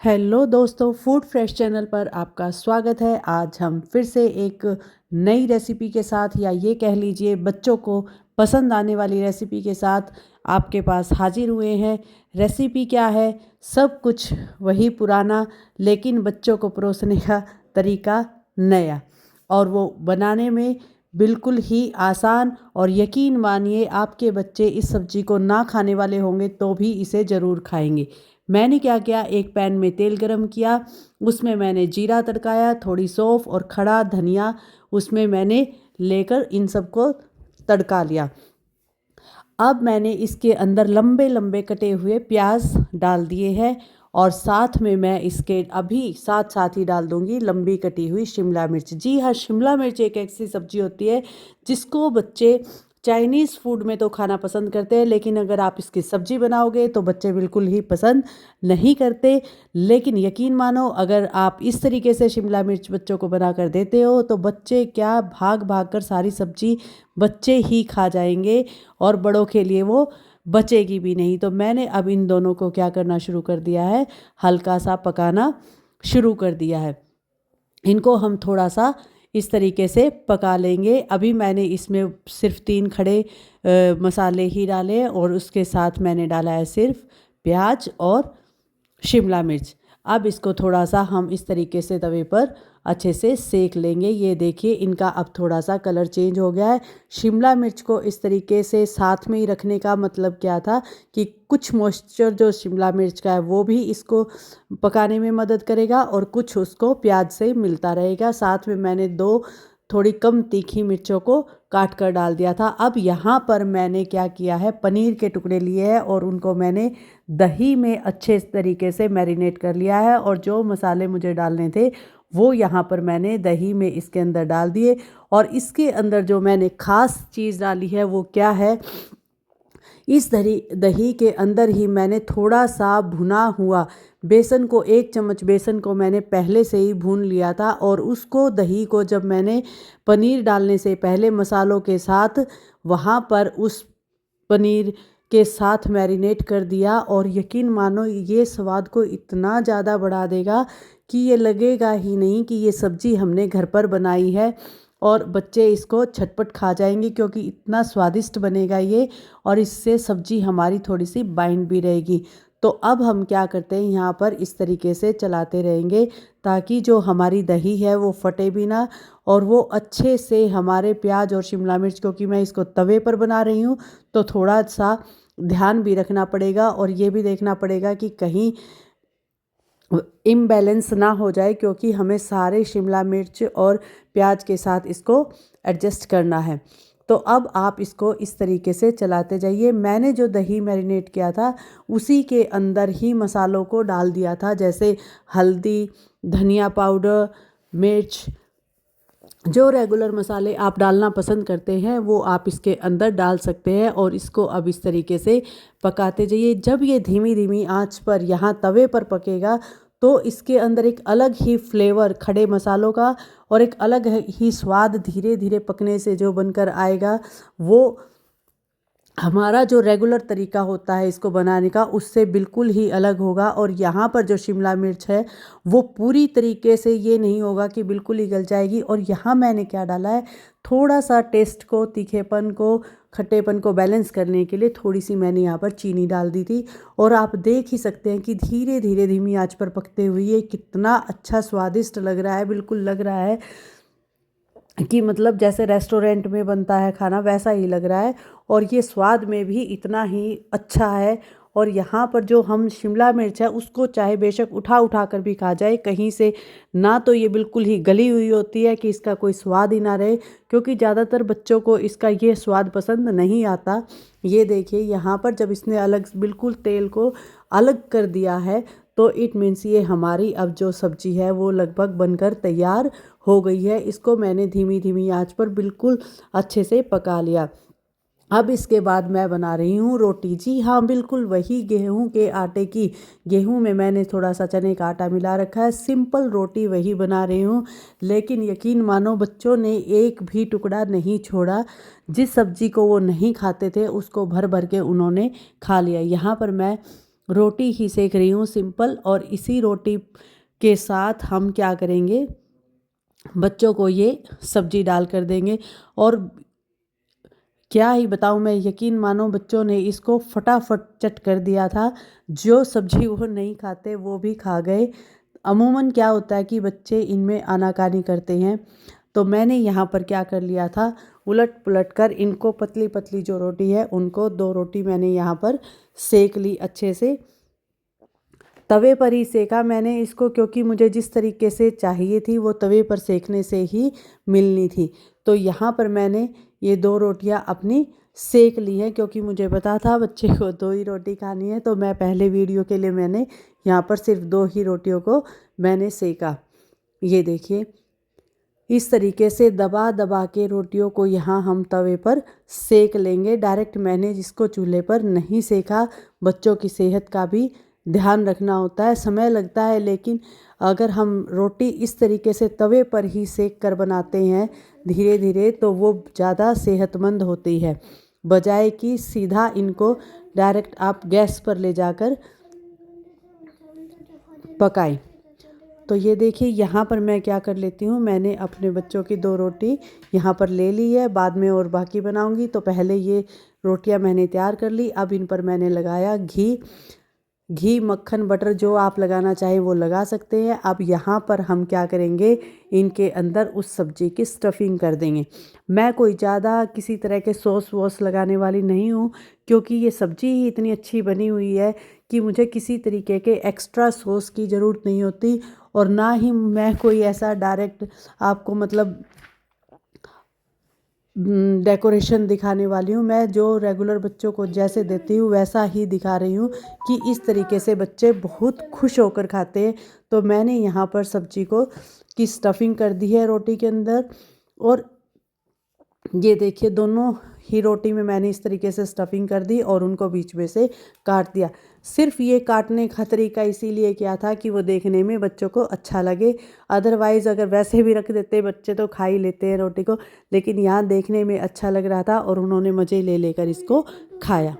Hello दोस्तों, food fresh channel पर आपका स्वागत है। आज हम फिर से एक नई रेसिपी के साथ, या ये कह लीजिए बच्चों को पसंद आने वाली रेसिपी के साथ आपके पास हाजिर हुए हैं। रेसिपी क्या है? सब कुछ वही पुराना, लेकिन बच्चों को परोसने का तरीका नया, और वो बनाने में बिल्कुल ही आसान। और यकीन मानिए, आपके बच्चे इस सब्ज़ी को ना खाने वाले होंगे तो भी इसे ज़रूर खाएंगे। मैंने क्या किया, एक पैन में तेल गरम किया, उसमें मैंने जीरा तड़काया, थोड़ी सौंफ और खड़ा धनिया उसमें मैंने लेकर इन सबको तड़का लिया। अब मैंने इसके अंदर लंबे लंबे कटे हुए प्याज डाल दिए हैं, और साथ में मैं इसके अभी साथ साथ ही डाल दूंगी लंबी कटी हुई शिमला मिर्च। जी हाँ, शिमला मिर्च एक ऐसी सब्जी होती है जिसको बच्चे चाइनीज़ फूड में तो खाना पसंद करते हैं, लेकिन अगर आप इसकी सब्जी बनाओगे तो बच्चे बिल्कुल ही पसंद नहीं करते। लेकिन यकीन मानो, अगर आप इस तरीके से शिमला मिर्च बच्चों को बना कर देते हो तो बच्चे क्या, भाग भाग कर सारी सब्जी बच्चे ही खा जाएंगे, और बड़ों के लिए वो बचेगी भी नहीं। तो मैंने अब इन दोनों को क्या करना शुरू कर दिया है, हल्का सा पकाना शुरू कर दिया है। इनको हम थोड़ा सा इस तरीके से पका लेंगे। अभी मैंने इसमें सिर्फ 3 खड़े मसाले ही डाले, और उसके साथ मैंने डाला है सिर्फ प्याज और शिमला मिर्च। अब इसको थोड़ा सा हम इस तरीके से तवे पर अच्छे से सेक लेंगे। ये देखिए, इनका अब थोड़ा सा कलर चेंज हो गया है। शिमला मिर्च को इस तरीके से साथ में ही रखने का मतलब क्या था कि कुछ मॉइस्चर जो शिमला मिर्च का है वो भी इसको पकाने में मदद करेगा, और कुछ उसको प्याज से मिलता रहेगा। साथ में मैंने 2 थोड़ी कम तीखी मिर्चों को काट कर डाल दिया था। अब यहाँ पर मैंने क्या किया है, पनीर के टुकड़े लिए हैं और उनको मैंने दही में अच्छे तरीके से मैरिनेट कर लिया है, और जो मसाले मुझे डालने थे वो यहाँ पर मैंने दही में इसके अंदर डाल दिए। और इसके अंदर जो मैंने ख़ास चीज़ डाली है वो क्या है, इस दही के अंदर ही मैंने थोड़ा सा भुना हुआ बेसन को, 1 चम्मच बेसन को मैंने पहले से ही भून लिया था, और उसको दही को जब मैंने पनीर डालने से पहले मसालों के साथ वहाँ पर उस पनीर के साथ मैरिनेट कर दिया। और यकीन मानो, ये स्वाद को इतना ज़्यादा बढ़ा देगा कि ये लगेगा ही नहीं कि ये सब्ज़ी हमने घर पर बनाई है, और बच्चे इसको झटपट खा जाएंगे क्योंकि इतना स्वादिष्ट बनेगा ये। और इससे सब्ज़ी हमारी थोड़ी सी बाइंड भी रहेगी। तो अब हम क्या करते हैं, यहाँ पर इस तरीके से चलाते रहेंगे ताकि जो हमारी दही है वो फटे भी ना, और वो अच्छे से हमारे प्याज और शिमला मिर्च, क्योंकि मैं इसको तवे पर बना रही हूँ तो थोड़ा सा ध्यान भी रखना पड़ेगा, और ये भी देखना पड़ेगा कि कहीं इम्बैलेंस ना हो जाए, क्योंकि हमें सारे शिमला मिर्च और प्याज के साथ इसको एडजस्ट करना है। तो अब आप इसको इस तरीके से चलाते जाइए। मैंने जो दही मैरिनेट किया था उसी के अंदर ही मसालों को डाल दिया था, जैसे हल्दी, धनिया पाउडर, मिर्च, जो रेगुलर मसाले आप डालना पसंद करते हैं वो आप इसके अंदर डाल सकते हैं। और इसको अब इस तरीके से पकाते जाइए। जब ये धीमी धीमी आंच पर यहाँ तवे पर पकेगा तो इसके अंदर एक अलग ही फ्लेवर खड़े मसालों का और एक अलग ही स्वाद धीरे धीरे पकने से जो बनकर आएगा, वो हमारा जो रेगुलर तरीका होता है इसको बनाने का उससे बिल्कुल ही अलग होगा। और यहाँ पर जो शिमला मिर्च है वो पूरी तरीके से ये नहीं होगा कि बिल्कुल ही गल जाएगी। और यहाँ मैंने क्या डाला है, थोड़ा सा टेस्ट को, तीखेपन को, खट्टेपन को बैलेंस करने के लिए थोड़ी सी मैंने यहाँ पर चीनी डाल दी थी। और आप देख ही सकते हैं कि धीरे धीरे धीमी आंच पर पकते हुए ये कितना अच्छा स्वादिष्ट लग रहा है। बिल्कुल लग रहा है कि मतलब जैसे रेस्टोरेंट में बनता है खाना, वैसा ही लग रहा है। और ये स्वाद में भी इतना ही अच्छा है। और यहाँ पर जो हम शिमला मिर्च है उसको चाहे बेशक उठा उठा कर भी खा जाए कहीं से, ना तो ये बिल्कुल ही गली हुई होती है कि इसका कोई स्वाद ही ना रहे, क्योंकि ज़्यादातर बच्चों को इसका ये स्वाद पसंद नहीं आता। ये देखिए, यहाँ पर जब इसने अलग बिल्कुल तेल को अलग कर दिया है तो इट मीन्स ये हमारी अब जो सब्जी है वो लगभग बनकर तैयार हो गई है। इसको मैंने धीमी धीमी आंच पर बिल्कुल अच्छे से पका लिया। अब इसके बाद मैं बना रही हूँ रोटी। जी हाँ, बिल्कुल वही गेहूं के आटे की। गेहूं में मैंने थोड़ा सा चने का आटा मिला रखा है, सिंपल रोटी वही बना रही हूँ। लेकिन यकीन मानो, बच्चों ने एक भी टुकड़ा नहीं छोड़ा। जिस सब्जी को वो नहीं खाते थे उसको भर भर के उन्होंने खा लिया। यहाँ पर मैं रोटी ही सेक रही हूँ सिंपल। और इसी रोटी के साथ हम क्या करेंगे, बच्चों को ये सब्जी डाल कर देंगे। और क्या ही बताऊँ मैं, यकीन मानो बच्चों ने इसको फटाफट चट कर दिया था। जो सब्जी वो नहीं खाते वो भी खा गए। अमूमन क्या होता है कि बच्चे इनमें आनाकानी करते हैं, तो मैंने यहाँ पर क्या कर लिया था, उलट पुलट कर इनको पतली पतली जो रोटी है उनको 2 रोटी मैंने यहाँ पर सेक ली अच्छे से। तवे पर ही सेका मैंने इसको, क्योंकि मुझे जिस तरीके से चाहिए थी वो तवे पर सेकने से ही मिलनी थी। तो यहाँ पर मैंने ये 2 रोटियाँ अपनी सेक ली हैं, क्योंकि मुझे पता था बच्चे को 2 ही रोटी खानी है। तो मैं पहले वीडियो के लिए मैंने यहाँ पर सिर्फ 2 ही रोटियों को मैंने सेका। ये देखिए, इस तरीके से दबा दबा के रोटियों को यहाँ हम तवे पर सेक लेंगे। डायरेक्ट मैंने जिसको चूल्हे पर नहीं सेका। बच्चों की सेहत का भी ध्यान रखना होता है, समय लगता है, लेकिन अगर हम रोटी इस तरीके से तवे पर ही सेक कर बनाते हैं धीरे धीरे, तो वो ज़्यादा सेहतमंद होती है, बजाय कि सीधा इनको डायरेक्ट आप गैस पर ले जाकर पकाएं। तो ये देखिए, यहाँ पर मैं क्या कर लेती हूँ, मैंने अपने बच्चों की 2 रोटी यहाँ पर ले ली है। बाद में और बाकी बनाऊँगी, तो पहले ये रोटियाँ मैंने तैयार कर ली। अब इन पर मैंने लगाया घी, मक्खन, बटर, जो आप लगाना चाहें वो लगा सकते हैं। अब यहाँ पर हम क्या करेंगे, इनके अंदर उस सब्जी की स्टफिंग कर देंगे। मैं कोई ज़्यादा किसी तरह के सॉस वॉस लगाने वाली नहीं हूँ, क्योंकि ये सब्जी ही इतनी अच्छी बनी हुई है कि मुझे किसी तरीके के एक्स्ट्रा सॉस की ज़रूरत नहीं होती। और ना ही मैं कोई ऐसा डायरेक्ट आपको मतलब डेकोरेशन दिखाने वाली हूँ। मैं जो रेगुलर बच्चों को जैसे देती हूँ वैसा ही दिखा रही हूँ कि इस तरीके से बच्चे बहुत खुश होकर खाते हैं। तो मैंने यहाँ पर सब्जी को की स्टफिंग कर दी है रोटी के अंदर। और ये देखिए, दोनों ही रोटी में मैंने इस तरीके से स्टफिंग कर दी और उनको बीच में से काट दिया। सिर्फ ये काटने का तरीका इसीलिए किया था कि वो देखने में बच्चों को अच्छा लगे। अदरवाइज़ अगर वैसे भी रख देते बच्चे तो खा ही लेते हैं रोटी को, लेकिन यहाँ देखने में अच्छा लग रहा था और उन्होंने मज़े ले लेकर इसको खाया।